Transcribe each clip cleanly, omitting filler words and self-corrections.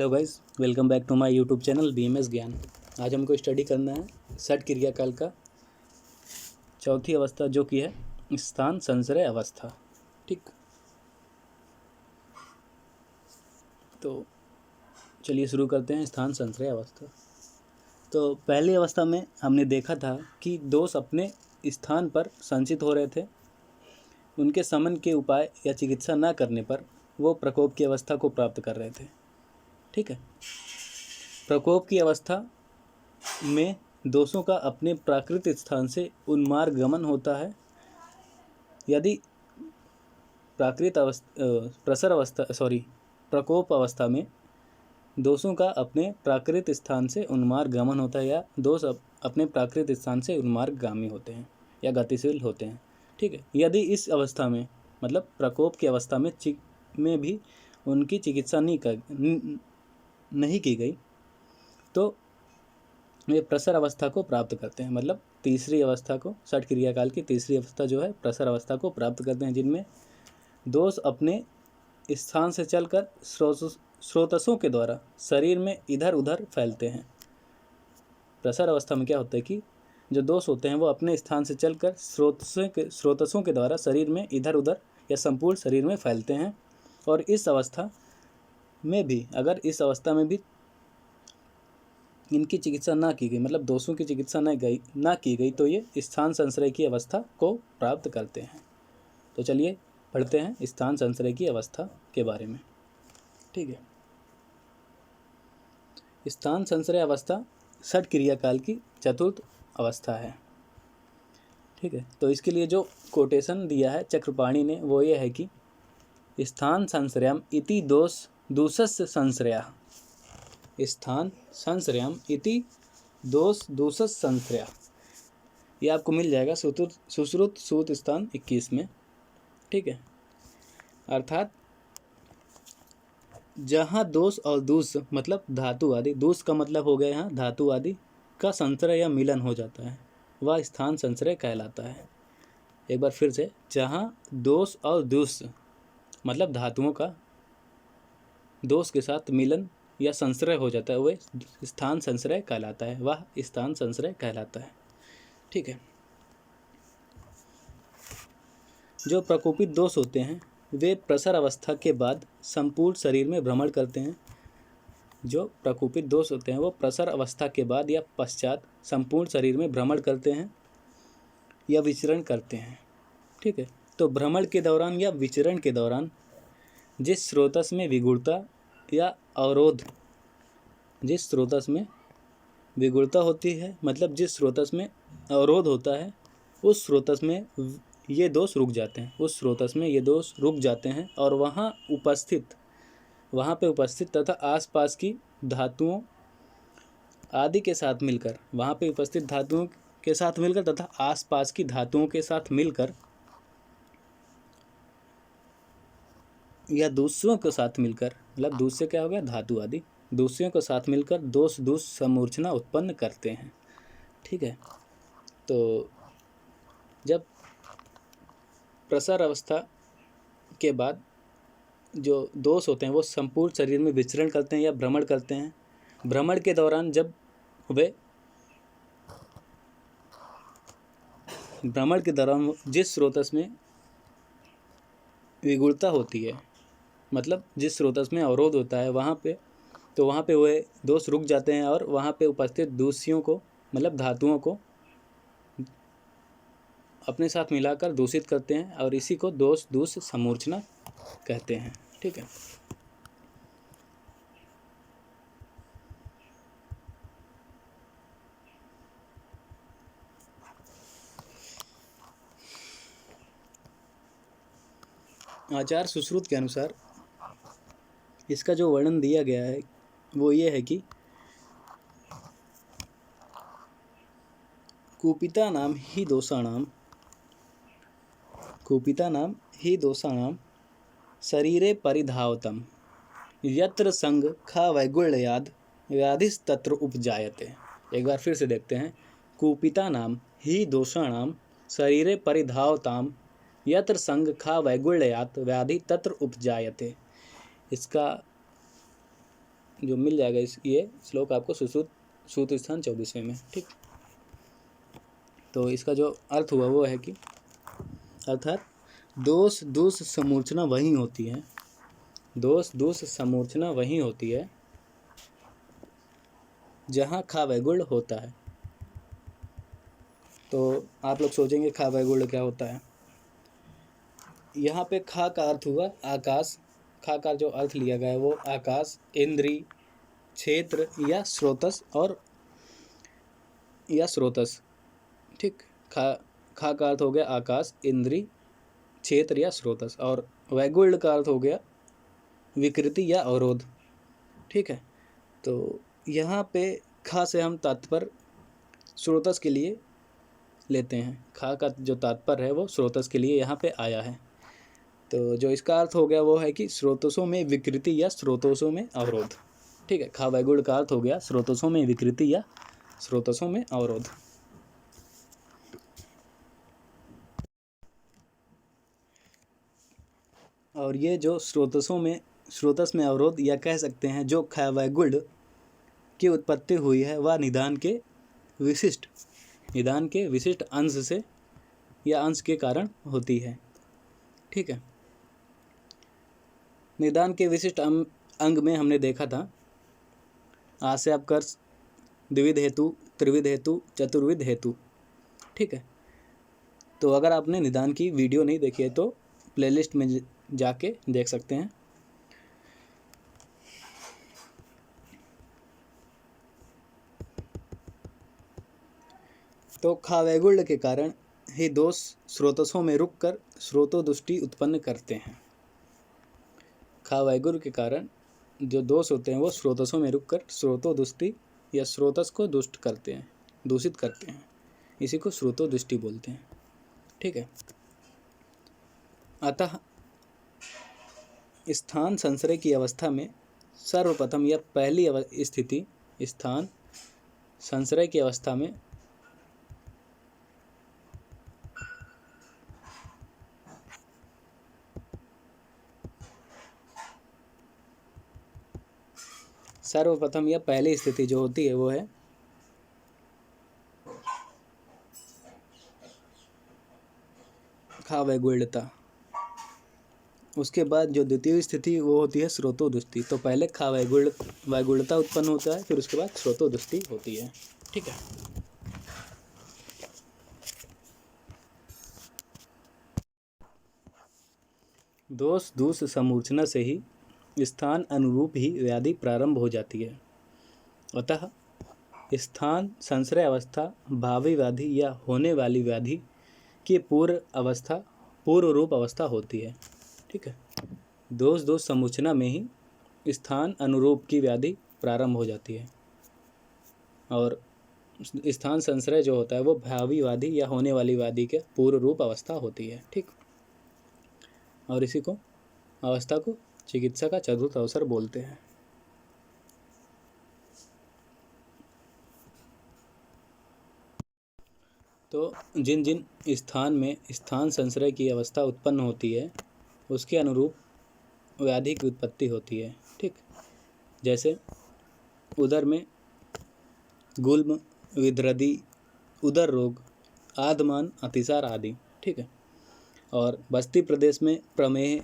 Hello guys, welcome back to my YouTube channel BMS Gyan. आज हमको study करना है षट क्रियाकाल का चौथी अवस्था जो कि है स्थान संश्रय अवस्था। ठीक, तो चलिए शुरू करते हैं स्थान संश्रय अवस्था। तो पहली अवस्था में हमने देखा था कि दोष अपने स्थान पर संचित हो रहे थे, उनके शमन के उपाय या चिकित्सा न करने पर वो प्रकोप की अवस्था को प्राप्त कर रहे थे। ठीक है, प्रकोप की अवस्था में दोषों का अपने प्राकृतिक स्थान से उन्मार्ग गमन होता है। यदि प्रकोप अवस्था में दोषों का अपने प्राकृतिक स्थान से उन्मार्ग गमन होता है या दोष अपने प्राकृतिक स्थान से उन्मार्गगामी होते हैं या गतिशील होते हैं। ठीक है, यदि इस अवस्था में मतलब प्रकोप की अवस्था में भी उनकी चिकित्सा नहीं की गई तो वे प्रसर अवस्था को प्राप्त करते हैं। मतलब तीसरी अवस्था को, षट क्रियाकाल की तीसरी अवस्था जो है प्रसर अवस्था को प्राप्त करते हैं, जिनमें दोष अपने स्थान से चलकर स्रोतसों के द्वारा शरीर में इधर उधर फैलते हैं। प्रसर अवस्था में क्या होता है कि जो दोष होते हैं वो अपने स्थान से चलकर स्रोतसों के द्वारा शरीर में इधर उधर या संपूर्ण शरीर में फैलते हैं। और इस अवस्था में भी अगर इस अवस्था में भी इनकी चिकित्सा ना की गई, मतलब दोषों की चिकित्सा ना की गई तो ये स्थान संश्रय की अवस्था को प्राप्त करते हैं। तो चलिए पढ़ते हैं स्थान संश्रय की अवस्था के बारे में। ठीक है, स्थान संश्रय अवस्था षट क्रियाकाल की चतुर्थ अवस्था है। ठीक है, तो इसके लिए जो कोटेशन दिया है चक्रपाणी ने वो ये है कि स्थान संश्रयम इति दोषस्य संश्रयः, स्थान संश्रयम इति दोषस्य संश्रयः, ये आपको मिल जाएगा सुश्रुत सूत स्थान 21 में। ठीक है, अर्थात जहाँ दोष और दूष मतलब धातु आदि, दोष का मतलब हो गया यहाँ धातु आदि का संश्रय या मिलन हो जाता है, वह स्थान संश्रय कहलाता है। एक बार फिर से, जहाँ दोष और दूष मतलब धातुओं का दोष के साथ मिलन या संश्रय हो जाता है वह स्थान संश्रय कहलाता है, वह स्थान संश्रय कहलाता है। ठीक है, जो प्रकोपित दोष होते हैं वे प्रसर अवस्था के बाद संपूर्ण शरीर में भ्रमण करते हैं। जो प्रकोपित दोष होते हैं वो प्रसर अवस्था के बाद या पश्चात संपूर्ण शरीर में भ्रमण करते हैं या विचरण करते हैं। ठीक है, तो भ्रमण के दौरान या विचरण के दौरान जिस स्रोतस में विगुणता या अवरोध, जिस स्रोतस में विगुणता होती है मतलब जिस स्रोतस में अवरोध होता है उस स्रोतस में ये दोष रुक जाते हैं, उस स्रोतस में ये दोष रुक जाते हैं और वहाँ पे उपस्थित तथा आसपास की धातुओं आदि के साथ मिलकर, वहाँ पे उपस्थित धातुओं के साथ मिलकर तथा आसपास की धातुओं के साथ मिलकर या दूसरों के साथ मिलकर, मतलब दूसरे क्या हो गया धातु आदि, दूसरों के साथ मिलकर दोष समूर्छना उत्पन्न करते हैं। ठीक है, तो जब प्रसर अवस्था के बाद जो दोष होते हैं वो संपूर्ण शरीर में विचरण करते हैं या भ्रमण करते हैं। भ्रमण के दौरान जिस स्रोतस में विगुणता होती है मतलब जिस स्रोतस में अवरोध होता है वहाँ पे वह दोष रुक जाते हैं और वहाँ पे उपस्थित दूषियों को मतलब धातुओं को अपने साथ मिलाकर दूषित करते हैं और इसी को दोष समूर्छना कहते हैं। ठीक है, आचार्य सुश्रुत के अनुसार इसका जो वर्णन दिया गया है वो ये है कि कुपिता नाम ही दोषाणाम शरीरे परिधावतम यत्र संग खा वैगुण्याद व्याधिस्तत्र उपजायते। एक बार फिर से देखते हैं, कुपिता नाम ही दोषाणाम शरीरे परिधावताम यत्र संग खा वैगुण्यात व्याधि तत्र उपजायते। इसका जो मिल जाएगा ये श्लोक आपको सूत स्थान 24वें में। ठीक, तो इसका जो अर्थ हुआ वो है कि अर्थात दोष दोष समूर्छना वही होती है, दोष दोष समूर्छना वही होती है जहाँ खा वैगुण्य होता है। तो आप लोग सोचेंगे खा वैगुण्य क्या होता है। यहाँ पे खा का अर्थ हुआ आकाश, खा का जो अर्थ लिया गया है वो आकाश, इंद्री, क्षेत्र या स्रोतस या स्रोतस। ठीक, खा का अर्थ हो गया आकाश, इंद्री, क्षेत्र या स्रोतस, और वैगुण्य का अर्थ हो गया विकृति या अवरोध। ठीक है, तो यहाँ पे खा से हम तात्पर्य स्रोतस के लिए लेते हैं, खा का जो तात्पर्य है वो स्रोतस के लिए यहाँ पे आया है। तो जो इसका अर्थ हो गया वो है कि स्रोतसों में विकृति या स्रोतसों में अवरोध। ठीक है, खा वैगुण्य का अर्थ हो गया स्रोतसों में विकृति या स्रोतसों में अवरोध। और ये जो स्रोतस में अवरोध या कह सकते हैं जो खा वैगुण्य की उत्पत्ति हुई है वह निदान के विशिष्ट अंश से या अंश के कारण होती है। ठीक है, निदान के विशिष्ट अंग में हमने देखा था आशय अपकर्ष, द्विविध हेतु, त्रिविध हेतु, चतुर्विध हेतु। ठीक है, तो अगर आपने निदान की वीडियो नहीं देखी है तो प्लेलिस्ट में जाके देख सकते हैं। तो खा वैगुण्य के कारण ही दोष स्रोतसों में रुककर स्रोतोदुष्टि उत्पन्न करते हैं। खा वैगुण्य के कारण जो दोष होते हैं वो स्रोतसों में रुककर स्रोतोदुष्टि या स्रोतस को दूषित करते हैं, इसी को स्रोतोदुष्टि बोलते हैं। ठीक है, अतः स्थान संश्रय की अवस्था में सर्वप्रथम या पहली स्थिति स्थान संश्रय की अवस्था में सर्वप्रथम या पहली स्थिति जो होती है वो है खा वैगुण्यता। उसके बाद जो द्वितीय स्थिति वो होती है स्रोतोदुष्टि। तो पहले खा वैगुण्यता उत्पन्न होता है, फिर उसके बाद स्रोतोदुष्टि होती है। ठीक है, दोष दोष समूर्छना से ही स्थान अनुरूप ही व्याधि प्रारंभ हो जाती है। अतः स्थान संश्रय अवस्था भावी व्याधि या होने वाली व्याधि की पूर्व रूप अवस्था होती है। ठीक है, दोष दोष समूर्छना में ही स्थान अनुरूप की व्याधि प्रारंभ हो जाती है और स्थान संश्रय जो होता है वो भावी व्याधि या होने वाली व्याधि के पूर्व रूप अवस्था होती है। ठीक, और इसी को अवस्था को चिकित्सा का चतुर्थ अवसर बोलते हैं। तो जिन जिन स्थान में स्थान संश्रय की अवस्था उत्पन्न होती है उसके अनुरूप व्याधि की उत्पत्ति होती है। ठीक, जैसे उदर में गुल्म, विद्रदी, उदर रोग, आदमान, अतिसार आदि। ठीक है, और बस्ती प्रदेश में प्रमेह,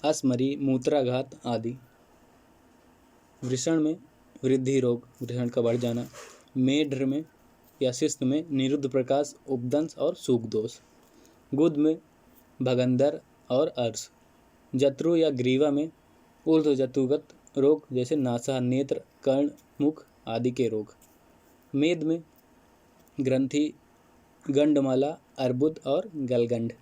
अस्मरी, मूत्राघात आदि। वृषण में वृद्धि रोग, वृषण का बढ़ जाना। मेढ्र में या शिस्त में निरुद्ध प्रकाश, उपदंश और सूख दोष। गुद में भगंदर और अर्श। जत्रु या ग्रीवा में ऊर्ध्व जत्रुगत रोग जैसे नासा, नेत्र, कर्ण, मुख आदि के रोग। मेद में ग्रंथि, गंडमाला, अर्बुद और गलगंड।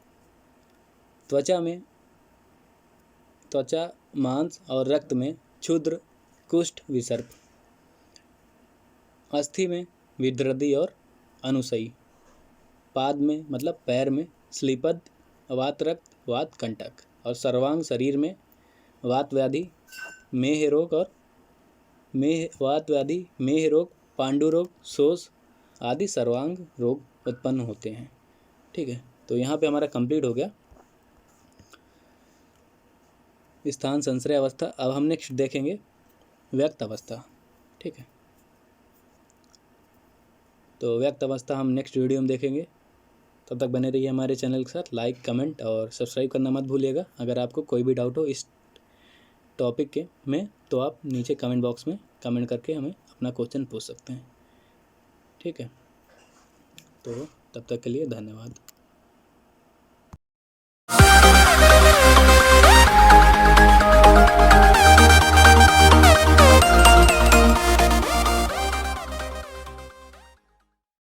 त्वचा, मांस और रक्त में क्षुद्र, कुष्ठ, विसर्प। अस्थि में विद्रदी और अनुसयी। पाद में मतलब पैर में स्लीपद, वात रक्त, वात कंटक। और सर्वांग शरीर में वात व्याधि, मेह रोग, पांडु रोग, शोष आदि सर्वांग रोग उत्पन्न होते हैं। ठीक है, तो यहाँ पे हमारा कंप्लीट हो गया स्थान संश्रय अवस्था। अब हम नेक्स्ट देखेंगे व्यक्त अवस्था। ठीक है, तो व्यक्त अवस्था हम नेक्स्ट वीडियो में देखेंगे। तब तक बने रहिए हमारे चैनल के साथ। लाइक, कमेंट और सब्सक्राइब करना मत भूलिएगा। अगर आपको कोई भी डाउट हो इस टॉपिक के में तो आप नीचे कमेंट बॉक्स में कमेंट करके हमें अपना क्वेश्चन पूछ सकते हैं। ठीक है, तो तब तक के लिए धन्यवाद।